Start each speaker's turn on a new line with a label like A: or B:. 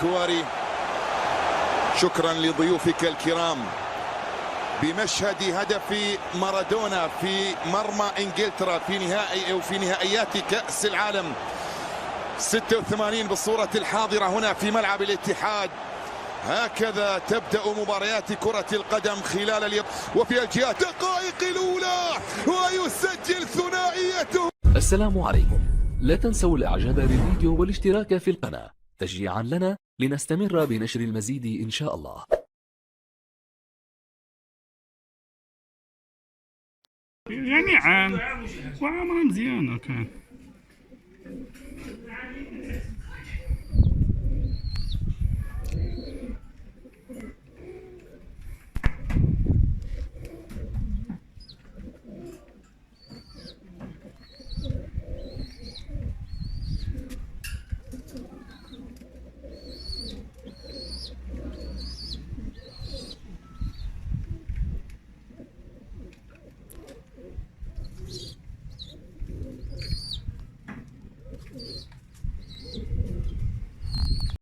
A: كواري. شكرا لضيوفك الكرام بمشهد هدف مارادونا في مرمى انجلترا في نهائيات كأس العالم 86 بالصورة الحاضرة هنا في ملعب الاتحاد. هكذا تبدأ مباريات كرة القدم خلال اليوم وفي الجهات دقائق الأولى ويسجل ثنائيته.
B: السلام عليكم، لا تنسوا الاعجاب بالفيديو والاشتراك في القناة تشجيعا لنا لنستمر بنشر المزيد إن شاء الله.
C: يعني عام وعام مزيان. اوكي